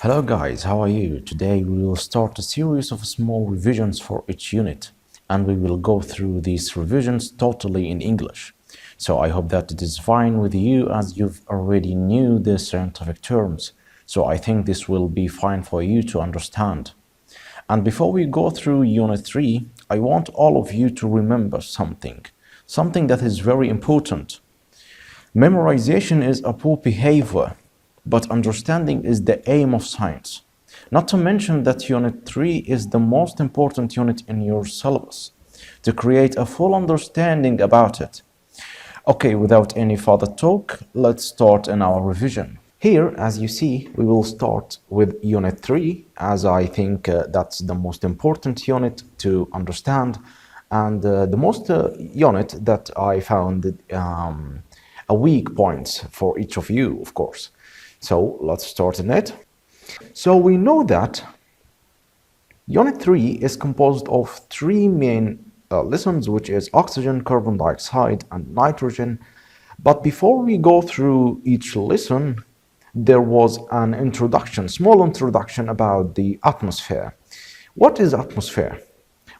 Hello guys, how are you? Today we will start a series of small revisions for each unit, and we will go through these revisions totally in English. So I hope that it is fine with you as you've already knew the scientific terms. So I think this will be fine for you to understand. And before we go through Unit 3, I want all of you to remember something that is very important. Memorization is a poor behavior, but understanding is the aim of science. Not to mention that Unit 3 is the most important unit in your syllabus, to create a full understanding about it. Okay, without any further talk, let's start in our revision. Here, as you see, we will start with Unit 3, as I think that's the most important unit to understand, and the most unit that I found a weak point for each of you, of course. So let's start in it. So we know that Unit 3 is composed of three main lessons, which is oxygen, carbon dioxide, and nitrogen. But before we go through each lesson, there was an introduction, small introduction about the atmosphere. What is atmosphere?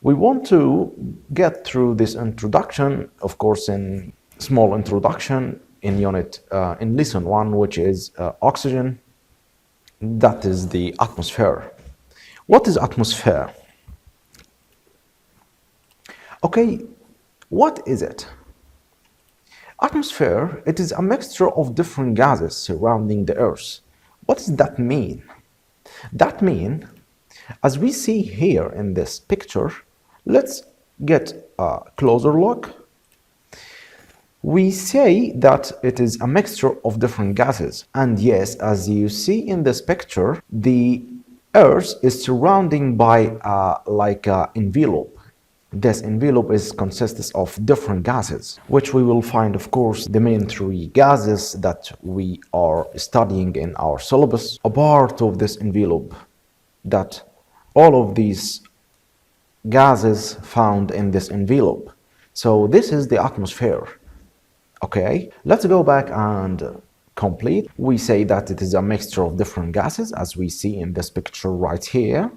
We want to get through this introduction, of course, in small introduction in lesson 1, which is oxygen. That is the atmosphere. What is atmosphere? Okay, what is it? Atmosphere, it is a mixture of different gases surrounding the Earth. What does that mean? That means, as we see here in this picture, let's get a closer look. We say that it is a mixture of different gases. And yes, as you see in this picture, the Earth is surrounded by like an envelope. This envelope consists of different gases, which we will find, of course, the main three gases that we are studying in our syllabus. A part of this envelope that all of these gases found in this envelope. So this is the atmosphere. Okay, let's go back and complete. We say that it is a mixture of different gases, as we see in this picture right here.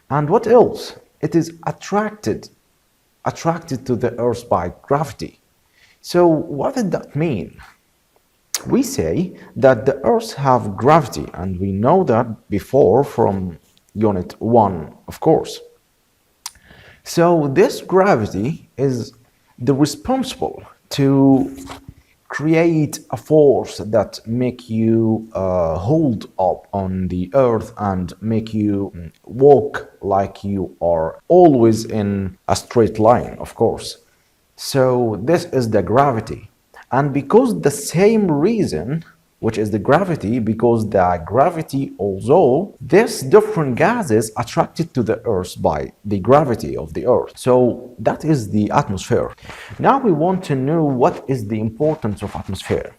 And what else? It is attracted to the Earth by gravity. So what did that mean? We say that the Earth have gravity, and we know that before from Unit 1, of course. So this gravity is the responsible to create a force that make you hold up on the Earth and make you walk like you are always in a straight line, of course. So this is the gravity. And because the same reason, which is the gravity, because the gravity, although these different gases attracted to the Earth by the gravity of the Earth. So that is the atmosphere. Now we want to know what is the importance of atmosphere.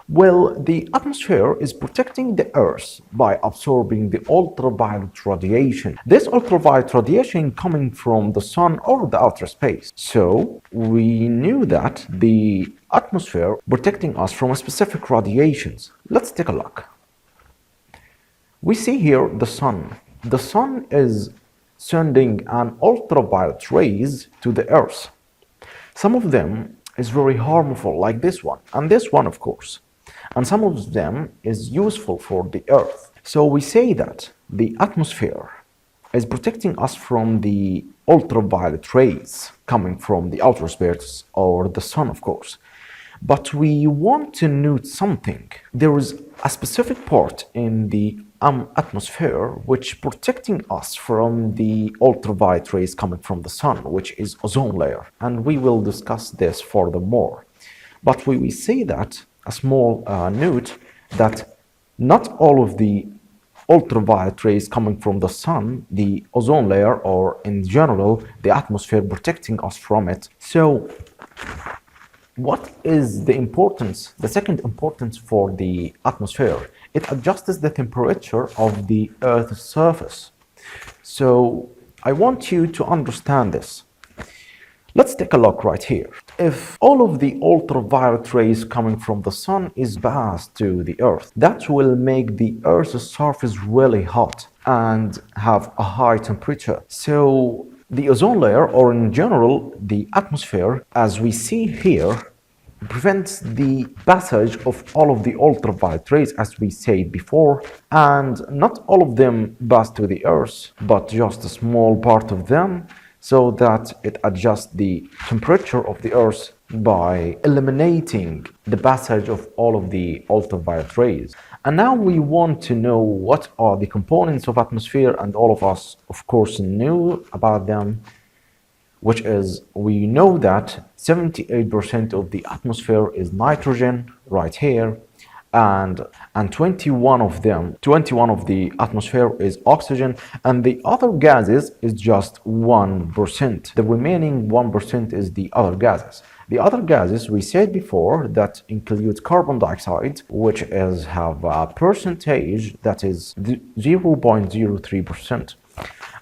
Well, the atmosphere is protecting the Earth by absorbing the ultraviolet radiation. This ultraviolet radiation coming from the sun or the outer space. So we knew that the atmosphere protecting us from specific radiations. Let's take a look. We see here the sun. The sun is sending an ultraviolet rays to the Earth. Some of them is very harmful, like this one, and this one, of course. And some of them is useful for the Earth. So we say that the atmosphere is protecting us from the ultraviolet rays coming from the outer space or the sun, of course. But we want to note something. There is a specific part in the atmosphere which protecting us from the ultraviolet rays coming from the sun, which is ozone layer. And we will discuss this furthermore. But we say that a small note that not all of the ultraviolet rays coming from the sun, the ozone layer, or in general, the atmosphere protecting us from it. So what is the importance, the second importance for the atmosphere? It adjusts the temperature of the Earth's surface. So I want you to understand this. Let's take a look right here. if all of the ultraviolet rays coming from the sun is passed to the earth, that will make the earth's surface really hot and have a high temperature. So the ozone layer, or in general the atmosphere, as we see here, prevents the passage of all of the ultraviolet rays, as we said before, and not all of them pass to the earth, but just a small part of them, so that it adjusts the temperature of the earth by eliminating the passage of all of the ultraviolet rays. And now we want to know what are the components of atmosphere, and all of us of course knew about them, which is, we know that 78% of the atmosphere is nitrogen right here, and 21 of the atmosphere is oxygen, and the other gases is just 1%. The remaining 1% is the other gases. The other gases, we said before, that include carbon dioxide, which have a percentage that is 0.03%.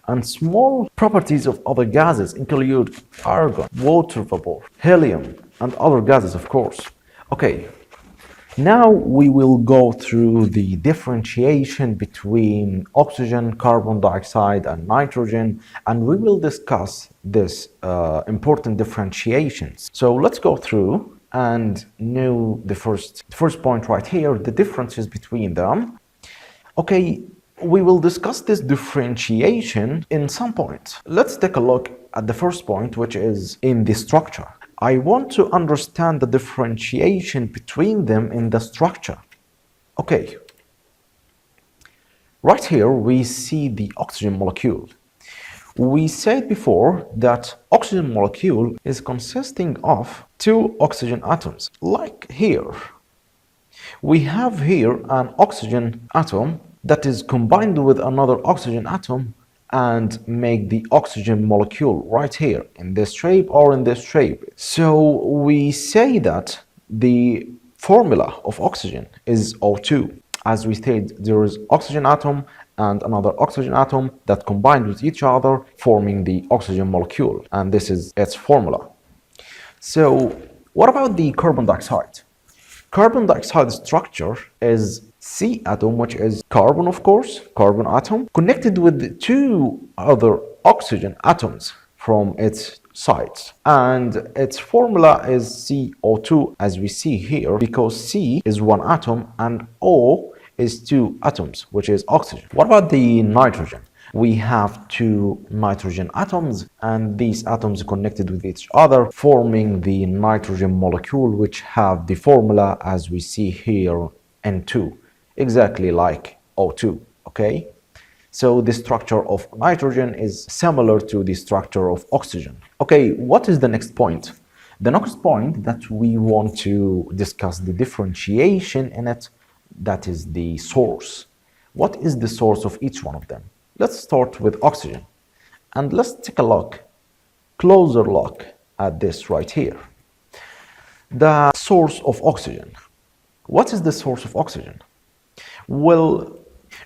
And small properties of other gases include argon, water vapor, helium, and other gases, of course. Okay, now we will go through the differentiation between oxygen, carbon dioxide, and nitrogen, and we will discuss this important differentiations. So let's go through and know the first point right here, the differences between them. Okay, we will discuss this differentiation in some point. Let's take a look at the first point, which is in the structure. I want to understand the differentiation between them in the structure. Okay, right here we see the oxygen molecule. We said before that oxygen molecule is consisting of two oxygen atoms. Like here, we have here an oxygen atom that is combined with another oxygen atom and make the oxygen molecule right here in this shape or in this shape. So we say that the formula of oxygen is O2. As we stated, there is oxygen atom and another oxygen atom that combine with each other, forming the oxygen molecule, and this is its formula. So what about the carbon dioxide? Carbon dioxide structure is C atom, which is carbon, of course, carbon atom, connected with two other oxygen atoms from its sides. And its formula is CO2, as we see here, because C is one atom and O is two atoms, which is oxygen. What about the nitrogen? We have two nitrogen atoms, and these atoms connected with each other, forming the nitrogen molecule, which have the formula as we see here, N2. Exactly like O2, okay? So the structure of nitrogen is similar to the structure of oxygen. Okay, what is the next point? The next point that we want to discuss the differentiation in it, that is the source. What is the source of each one of them? Let's start with oxygen, and let's take a closer look at this right here. The source of oxygen. What is the source of oxygen? Well,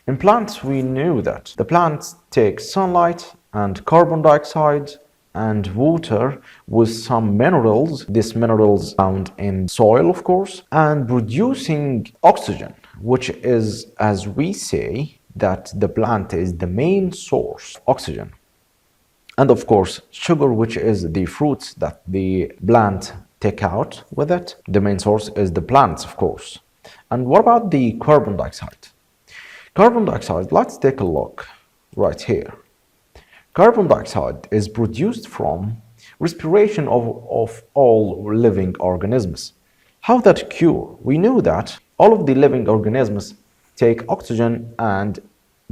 in plants we knew that the plants take sunlight and carbon dioxide and water with some minerals, these minerals found in soil, of course, and producing oxygen, which is, as we say, that the plant is the main source of oxygen. And of course, sugar, which is the fruits that the plant take out with it. The main source is the plants, of course. And what about the carbon dioxide? Carbon dioxide, let's take a look right here. Carbon dioxide is produced from respiration of all living organisms. How that occur? We knew that all of the living organisms take oxygen and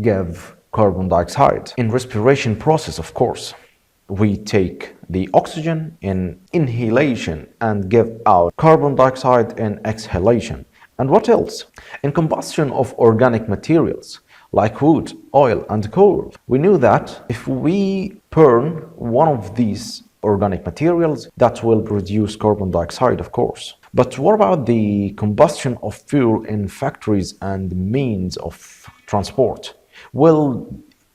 give carbon dioxide. In respiration process, of course, we take the oxygen in inhalation and give out carbon dioxide in exhalation. And what else? In combustion of organic materials like wood, oil, and coal. We knew that if we burn one of these organic materials, that will produce carbon dioxide, of course. But what about the combustion of fuel in factories and means of transport? Well,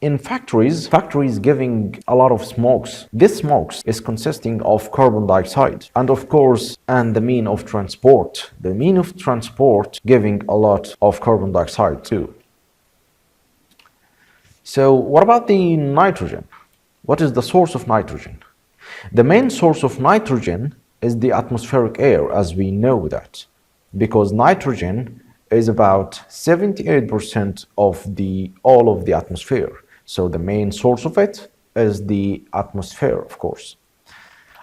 in factories giving a lot of smokes. This smokes is consisting of carbon dioxide, and of course, and the mean of transport. The mean of transport giving a lot of carbon dioxide too. So what about the nitrogen? What is the source of nitrogen? The main source of nitrogen is the atmospheric air, as we know that, because nitrogen is about 78% of all of the atmosphere. So the main source of it is the atmosphere, of course.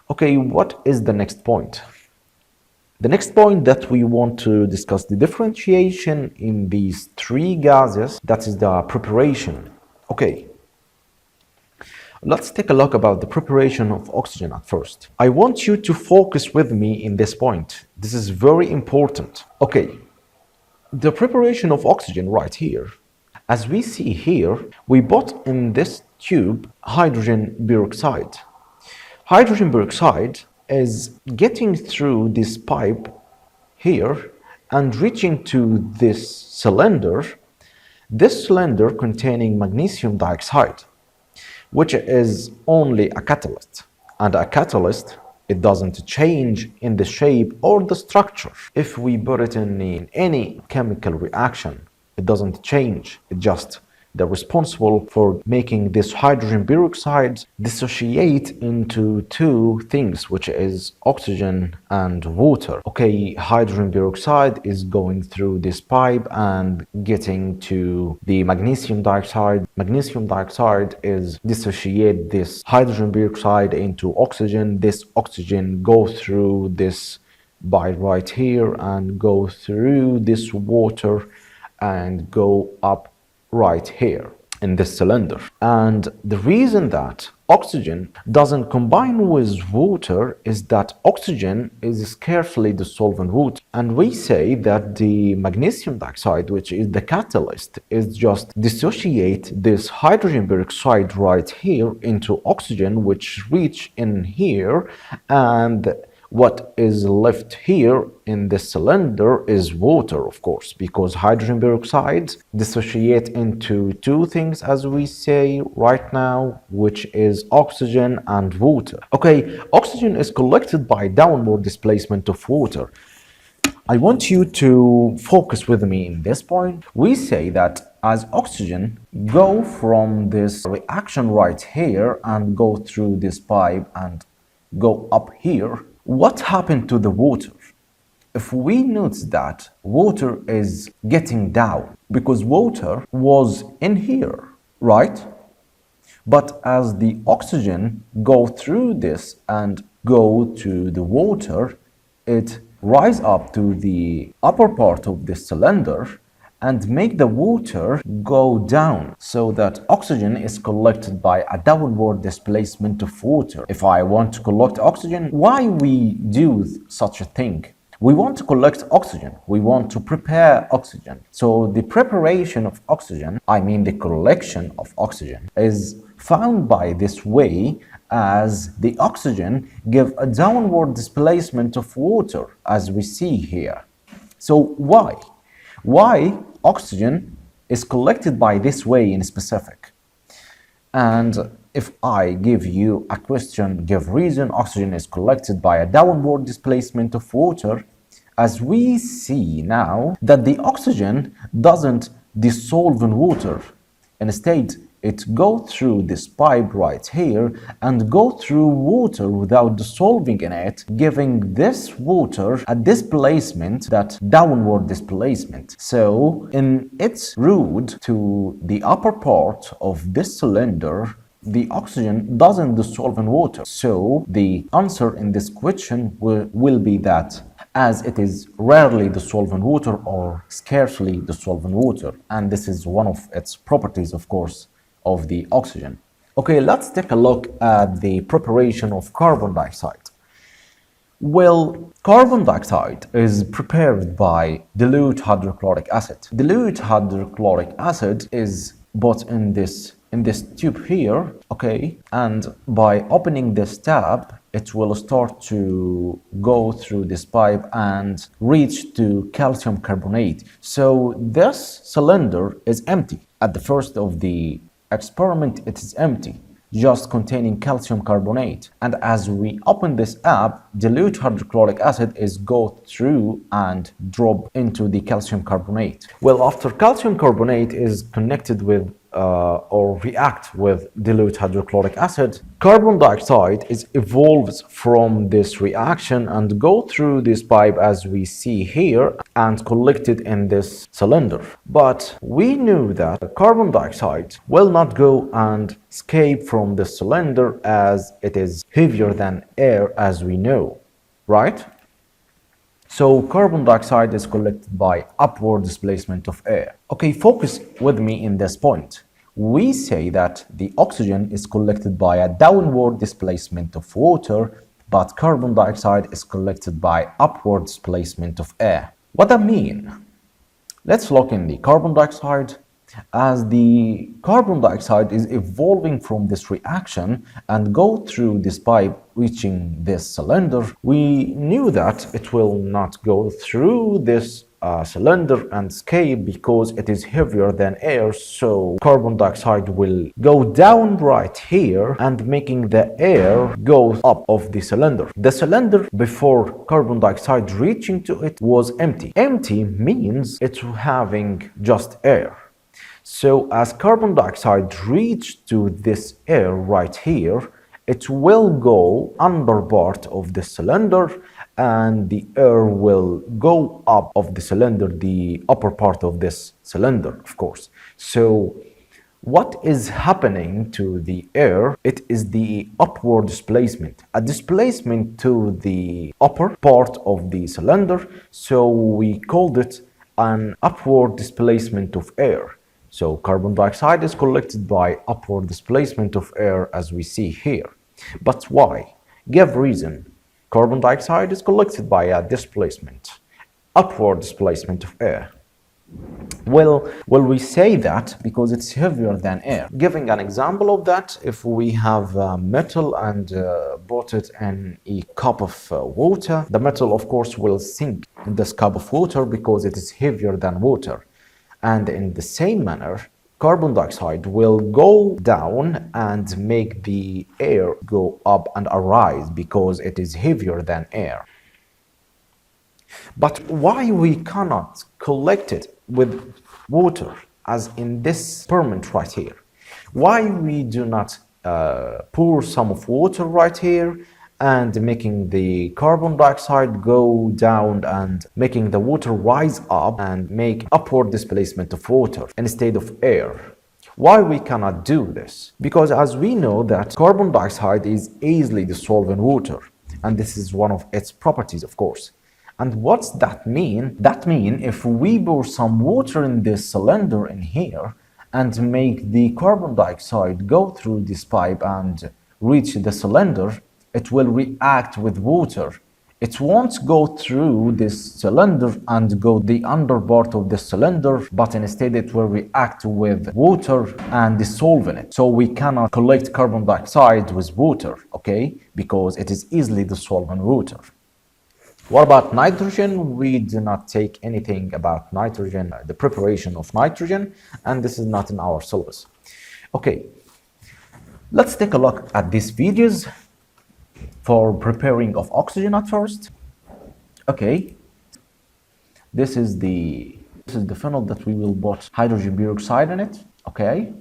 Okay, what is the next point? The next point that we want to discuss the differentiation in these three gases, that is the preparation. Okay, let's take a look about the preparation of oxygen at first. I want you to focus with me in this point. This is very important. Okay, the preparation of oxygen right here. As we see here, we put in this tube hydrogen peroxide. Hydrogen peroxide is getting through this pipe here and reaching to this cylinder containing magnesium dioxide, which is only a catalyst. And a catalyst, it doesn't change in the shape or the structure. If we put it in any chemical reaction, it doesn't change. It just they're responsible for making this hydrogen peroxide dissociate into two things, which is oxygen and water. Okay, hydrogen peroxide is going through this pipe and getting to the magnesium dioxide. Magnesium dioxide is dissociate this hydrogen peroxide into oxygen. This oxygen go through this pipe right here and go through this water and go up right here in this cylinder. And the reason that oxygen doesn't combine with water is that oxygen is scarcely dissolved in water. And we say that the magnesium dioxide, which is the catalyst, is just dissociate this hydrogen peroxide right here into oxygen, which reach in here, and what is left here in the cylinder is water, of course, because hydrogen peroxide dissociate into two things, as we say right now, which is oxygen and water. Okay, oxygen is collected by downward displacement of water. I want you to focus with me in this point. We say that as oxygen go from this reaction right here and go through this pipe and go up here, what happened to the water? If we notice that water is getting down, because water was in here, right? But as the oxygen go through this and go to the water, it rise up to the upper part of the cylinder and make the water go down, so that oxygen is collected by a downward displacement of water. If I want to collect oxygen, why we do such a thing? We want to collect oxygen. We want to prepare oxygen. So the preparation of oxygen, I mean the collection of oxygen, is found by this way, as the oxygen give a downward displacement of water, as we see here. So why? Why oxygen is collected by this way in specific? And if I give you a question, give reason, oxygen is collected by a downward displacement of water, as we see now that the oxygen doesn't dissolve in water. Instead, it go through this pipe right here and go through water without dissolving in it, giving this water a displacement, that downward displacement. So in its route to the upper part of this cylinder, the oxygen doesn't dissolve in water. So the answer in this question will be that, as it is rarely dissolved in water or scarcely dissolved in water. And this is one of its properties, of course, of the oxygen. Okay, let's take a look at the preparation of carbon dioxide. Well, carbon dioxide is prepared by dilute hydrochloric acid. Dilute hydrochloric acid is put in this tube here, okay, and by opening this tab, it will start to go through this pipe and reach to calcium carbonate. So this cylinder is empty at the first of the experiment, it is empty, just containing calcium carbonate. And as we open this up, dilute hydrochloric acid is go through and drop into the calcium carbonate. Well, after calcium carbonate is connected with or react with dilute hydrochloric acid, carbon dioxide evolves from this reaction and go through this pipe as we see here and collected in this cylinder. But we knew that carbon dioxide will not go and escape from the cylinder as it is heavier than air, as we know, right? So carbon dioxide is collected by upward displacement of air. Okay, focus with me in this point. We say that the oxygen is collected by a downward displacement of water, but carbon dioxide is collected by upward displacement of air. What that mean? Let's look in the carbon dioxide. As the carbon dioxide is evolving from this reaction and go through this pipe reaching this cylinder, we knew that it will not go through this cylinder and escape because it is heavier than air, so carbon dioxide will go down right here and making the air go up of the cylinder. The cylinder before carbon dioxide reaching to it was empty. Empty means it's having just air. So as carbon dioxide reached to this air right here, it will go under part of the cylinder and the air will go up of the cylinder, the upper part of this cylinder, of course. So what is happening to the air? It is the upward displacement, a displacement to the upper part of the cylinder. So we called it an upward displacement of air. So carbon dioxide is collected by upward displacement of air as we see here. But why? Give reason. Carbon dioxide is collected by a displacement, upward displacement of air. Well, we say that because it's heavier than air. Giving an example of that, if we have metal and put it in a cup of water, the metal of course will sink in this cup of water because it is heavier than water. And in the same manner, carbon dioxide will go down and make the air go up and arise because it is heavier than air. But why we cannot collect it with water, as in this experiment right here? Why we do not pour some of water right here and making the carbon dioxide go down and making the water rise up and make upward displacement of water instead of air? Why we cannot do this? Because as we know that carbon dioxide is easily dissolved in water, and this is one of its properties, of course. And what's that mean? That mean if we pour some water in this cylinder in here and make the carbon dioxide go through this pipe and reach the cylinder, it will react with water. It won't go through this cylinder and go the under part of the cylinder, but instead it will react with water and dissolve in it. So we cannot collect carbon dioxide with water, okay? Because it is easily dissolved in water. What about nitrogen? We do not take anything about nitrogen, the preparation of nitrogen, and this is not in our syllabus. Okay, let's take a look at these videos for preparing of oxygen at first. Okay, this is the funnel that we will put hydrogen peroxide in it. Okay,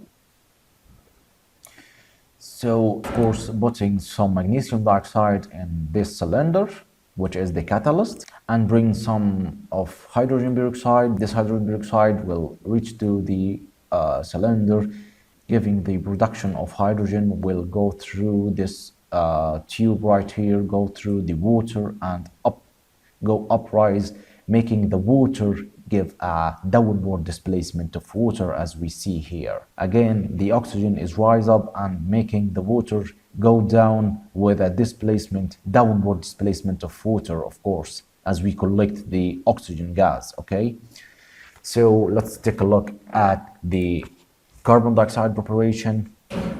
so of course putting some magnesium dioxide in this cylinder, which is the catalyst, and bring some of hydrogen peroxide. This hydrogen peroxide will reach to the cylinder, giving the production of hydrogen, will go through this tube right here, go through the water and go uprise, making the water give a downward displacement of water as we see here. Again, the oxygen is rise up and making the water go down with a displacement, downward displacement of water, of course, as we collect the oxygen gas, okay? So let's take a look at the carbon dioxide preparation.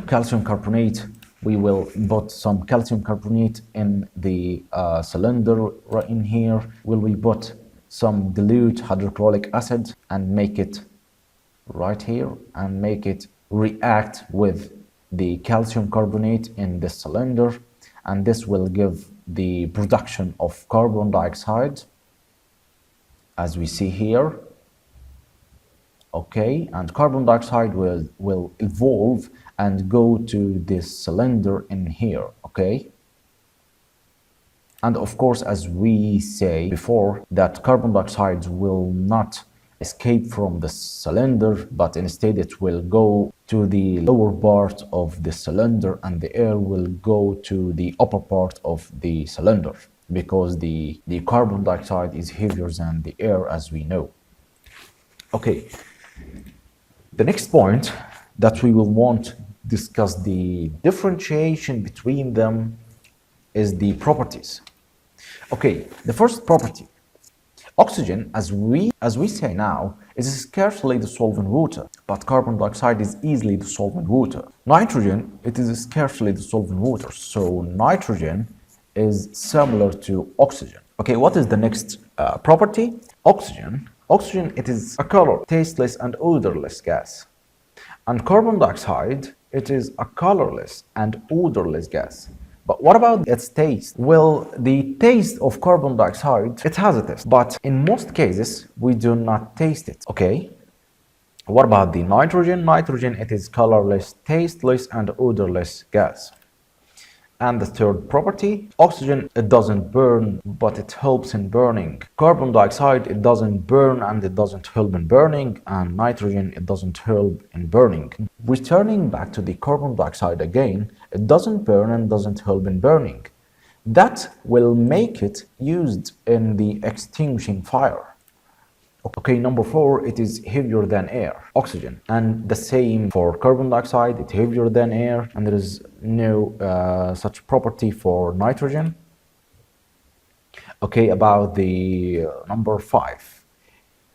Calcium carbonate, we will put some calcium carbonate in the cylinder right in here. Will we put some dilute hydrochloric acid and make it right here and make it react with the calcium carbonate in the cylinder, and this will give the production of carbon dioxide, as we see here. Okay, and carbon dioxide will evolve and go to this cylinder in here. Okay, and of course, as we say before, that carbon dioxide will not escape from the cylinder, but instead it will go to the lower part of the cylinder, and the air will go to the upper part of the cylinder, because the carbon dioxide is heavier than the air, as we know. Okay, the next point that we will want to discuss the differentiation between them is the properties. Okay, the first property, oxygen, as we say now, is scarcely dissolved in water, but carbon dioxide is easily dissolved in water. Nitrogen, it is scarcely dissolved in water, so nitrogen is similar to oxygen. Okay, what is the next property? Oxygen, it is a color, tasteless and odorless gas. And carbon dioxide, it is a colorless and odorless gas. But what about its taste? Well, the taste of carbon dioxide, it has a taste, but in most cases, we do not taste it, okay? What about the nitrogen? Nitrogen, it is colorless, tasteless, and odorless gas. And the third property, oxygen, it doesn't burn, but it helps in burning. Carbon dioxide, it doesn't burn and it doesn't help in burning. And nitrogen, it doesn't help in burning. Returning back to the carbon dioxide again, it doesn't burn and doesn't help in burning. That will make it used in the extinguishing fire. Okay, number 4, it is heavier than air, oxygen. And the same for carbon dioxide, it's heavier than air, and there is no such property for nitrogen. Okay, about the number 5.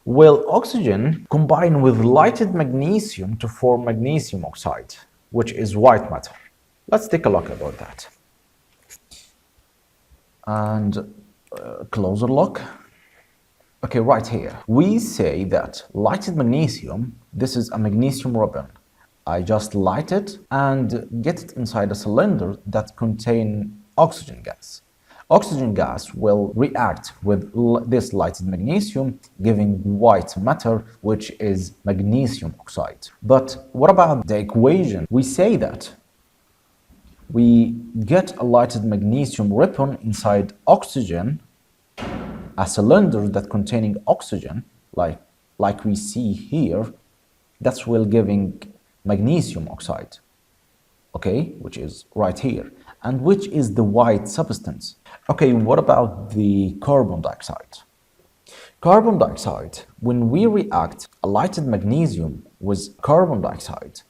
Well, oxygen combine with lighted magnesium to form magnesium oxide, which is white matter. Let's take a look about that. And closer look. Okay, right here, we say that lighted magnesium, this is a magnesium ribbon. I just light it and get it inside a cylinder that contain oxygen gas. Oxygen gas will react with this lighted magnesium, giving white matter, which is magnesium oxide. But what about the equation? We say that we get a lighted magnesium ribbon inside oxygen, a cylinder that containing oxygen, like we see here, that's will giving magnesium oxide, okay, which is right here, and which is the white substance. Okay, what about the carbon dioxide? Carbon dioxide, when we react a lighted magnesium with carbon dioxide,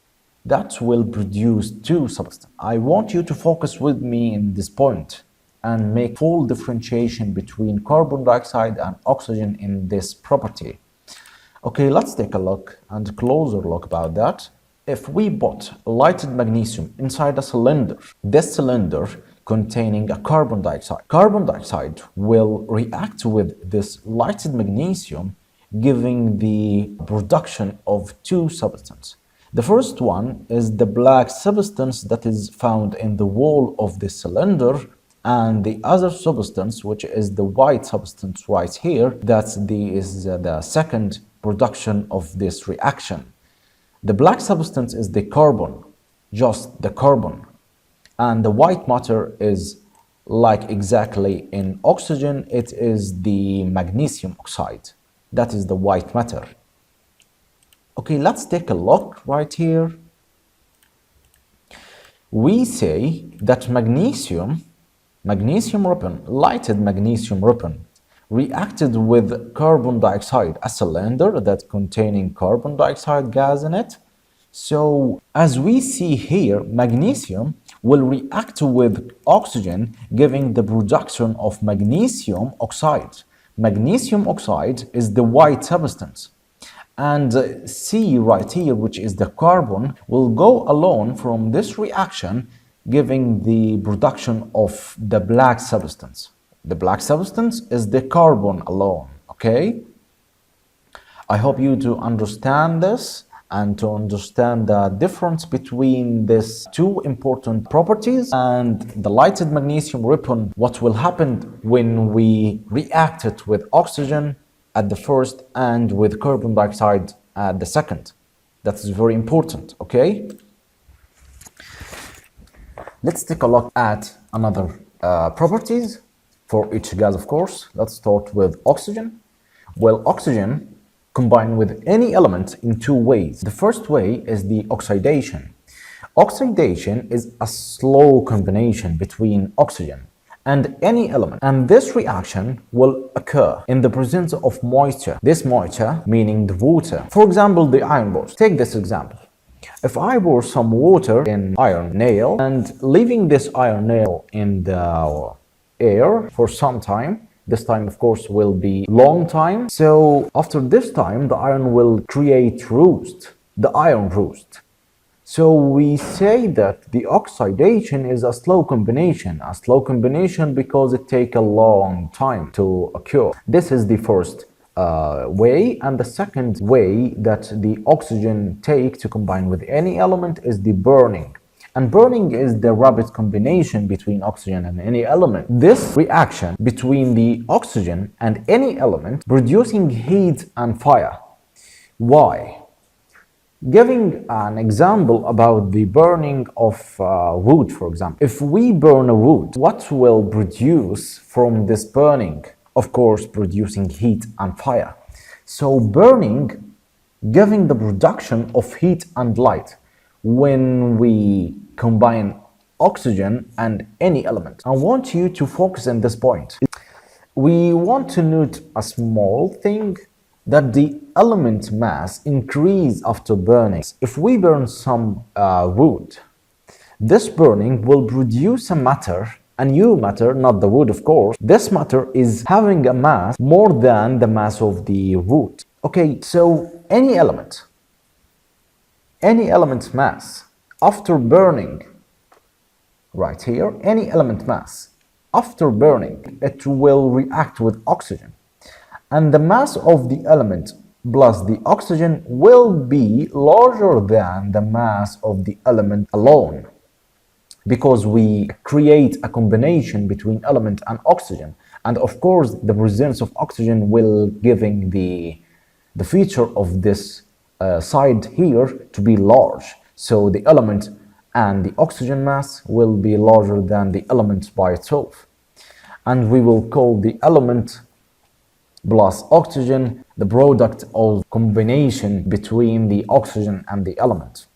that will produce two substances. I want you to focus with me in this point and make full differentiation between carbon dioxide and oxygen in this property. Okay, let's take a look and closer look about that. If we put lighted magnesium inside a cylinder, this cylinder containing a carbon dioxide will react with this lighted magnesium, giving the production of two substances. The first one is the black substance that is found in the wall of the cylinder, and the other substance, which is the white substance right here, is the second production of this reaction. The black substance is the carbon, just the carbon, and the white matter is like exactly in oxygen, it is the magnesium oxide. That is the white matter. Okay, let's take a look right here. We say that magnesium ribbon, lighted magnesium ribbon, reacted with carbon dioxide, a cylinder that containing carbon dioxide gas in it. So as we see here, magnesium will react with oxygen, giving the production of magnesium oxide. Magnesium oxide is the white substance. And C right here, which is the carbon, will go alone from this reaction, giving the production of the black substance. The black substance is the carbon alone, okay? I hope you to understand this, and to understand the difference between these two important properties and the lighted magnesium ribbon, what will happen when we react it with oxygen at the first and with carbon dioxide at the second. That is very important, okay? Let's take a look at another properties for each gas, of course. Let's start with oxygen. Well, oxygen combine with any element in two ways. The first way is the oxidation. Oxidation is a slow combination between oxygen and any element, and this reaction will occur in the presence of moisture. This moisture meaning the water. For example, the iron ores. Take this example. If I pour some water in iron nail and leaving this iron nail in the air for some time, this time of course will be long time. So after this time the iron will create rust, the iron rust. So we say that the oxidation is a slow combination because it takes a long time to occur. This is the first way, and the second way that the oxygen take to combine with any element is the burning. And burning is the rapid combination between oxygen and any element. This reaction between the oxygen and any element producing heat and fire. Why? Giving an example about the burning of wood, for example. If we burn a wood, what will produce from this burning? Of course, producing heat and fire. So burning, giving the production of heat and light when we combine oxygen and any element. I want you to focus on this point. We want to note a small thing, that the element mass increase after burning. If we burn some wood, this burning will produce a matter, a new matter, not the wood of course. This matter is having a mass more than the mass of the wood. Okay, so any element mass after burning, right here, any element mass after burning, it will react with oxygen. And the mass of the element plus the oxygen will be larger than the mass of the element alone, because we create a combination between element and oxygen. And of course, the presence of oxygen will giving the feature of this side here to be large. So the element and the oxygen mass will be larger than the element by itself. And we will call the element plus oxygen the product of combination between the oxygen and the element.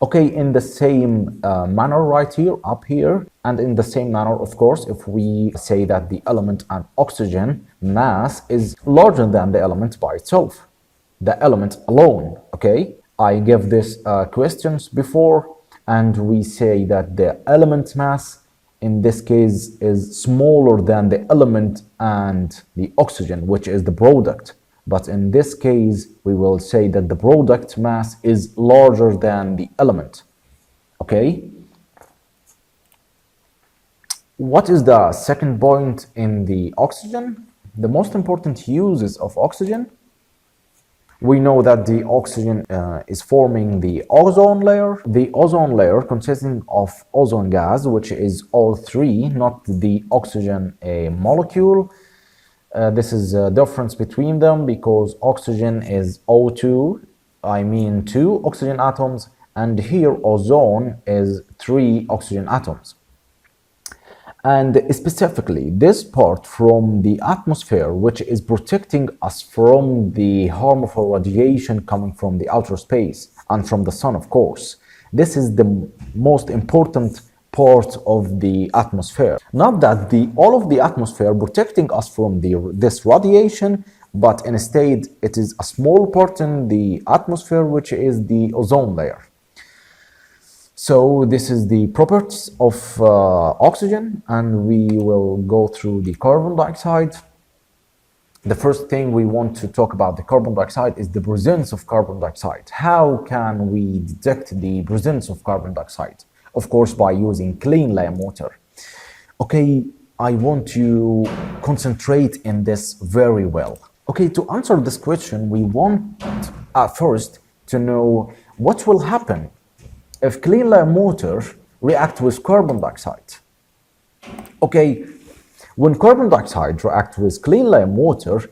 Okay, in the same manner right here, up here, and in the same manner, of course, if we say that the element and oxygen mass is larger than the element by itself, the element alone, okay? I gave this questions before, and we say that the element mass in this case is smaller than the element and the oxygen, which is the product. But in this case, we will say that the product mass is larger than the element. Okay? What is the second point in the oxygen? The most important uses of oxygen. We know that the oxygen is forming the ozone layer. The ozone layer consisting of ozone gas, which is O3, not the oxygen molecule. This is a difference between them because oxygen is O2, I mean 2 oxygen atoms, and here ozone is 3 oxygen atoms. And specifically, this part from the atmosphere, which is protecting us from the harmful radiation coming from the outer space and from the sun, of course. This is the most important part of the atmosphere. Not that all of the atmosphere protecting us from this radiation, but instead it is a small part in the atmosphere, which is the ozone layer. So this is the properties of oxygen, and we will go through the carbon dioxide. The first thing we want to talk about the carbon dioxide is the presence of carbon dioxide. How can we detect the presence of carbon dioxide? Of course, by using clean lime water. Okay, I want to concentrate in this very well. Okay, to answer this question, we want first to know what will happen if clean lime water react with carbon dioxide. Okay, when carbon dioxide reacts with clean lime water,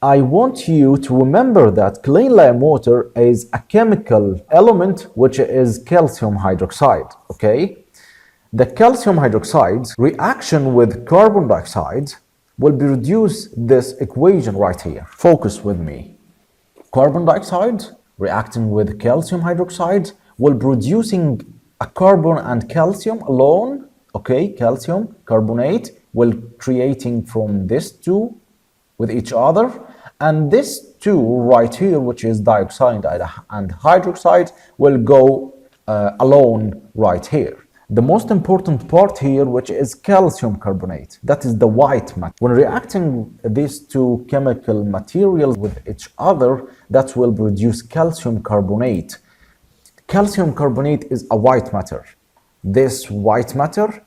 I want you to remember that clean lime water is a chemical element which is calcium hydroxide, okay? The calcium hydroxide reaction with carbon dioxide will produce this equation right here. Focus with me. Carbon dioxide reacting with calcium hydroxide will producing a carbon and calcium alone, okay, calcium carbonate will creating from this two with each other, and this two right here, which is dioxide and hydroxide, will go alone right here. The most important part here, which is calcium carbonate, that is the white matter. When reacting these two chemical materials with each other, that will produce calcium carbonate. Calcium carbonate is a white matter. This white matter,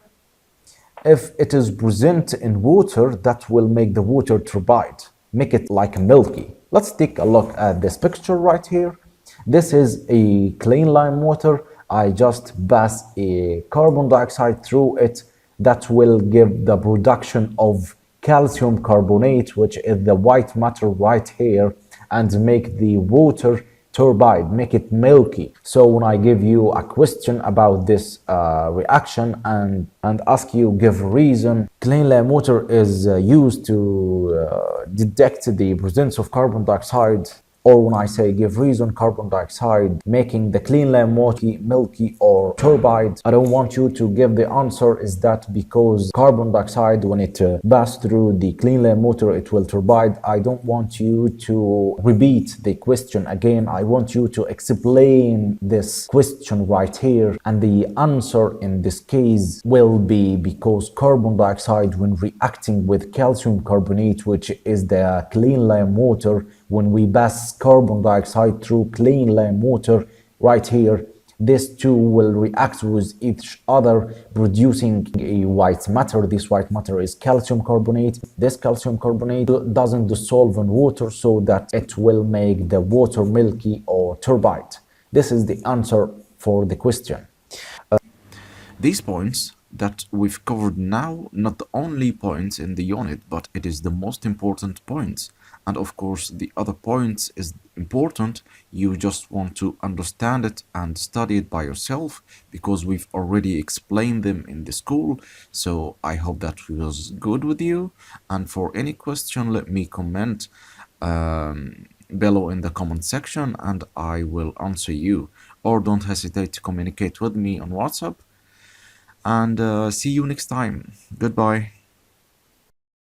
if it is present in water, that will make the water turbid, make it like milky. Let's take a look at this picture right here. This is a clean lime water. I just pass a carbon dioxide through it. That will give the production of calcium carbonate, which is the white matter right here, and make the water turbid, make it milky. So when I give you a question about this reaction and ask you give reason, clean lime water is used to detect the presence of carbon dioxide, or when I say give reason, carbon dioxide making the clean lime water milky or turbid, I don't want you to give the answer is that because carbon dioxide, when it passes through the clean lime water, it will turbid. I don't want you to repeat the question again. I want you to explain this question right here, and the answer in this case will be because carbon dioxide, when reacting with calcium carbonate, which is the clean lime water, when we pass carbon dioxide through clean lime water right here, these two will react with each other, producing a white matter. This white matter is calcium carbonate. This calcium carbonate doesn't dissolve in water, so that it will make the water milky or turbid. This is the answer for the question. These points that we've covered now, not the only points in the unit, but it is the most important points. And of course, the other points is important. You just want to understand it and study it by yourself because we've already explained them in the school. So I hope that was good with you. And for any question, let me comment below in the comment section and I will answer you. Or don't hesitate to communicate with me on WhatsApp. And see you next time. Goodbye.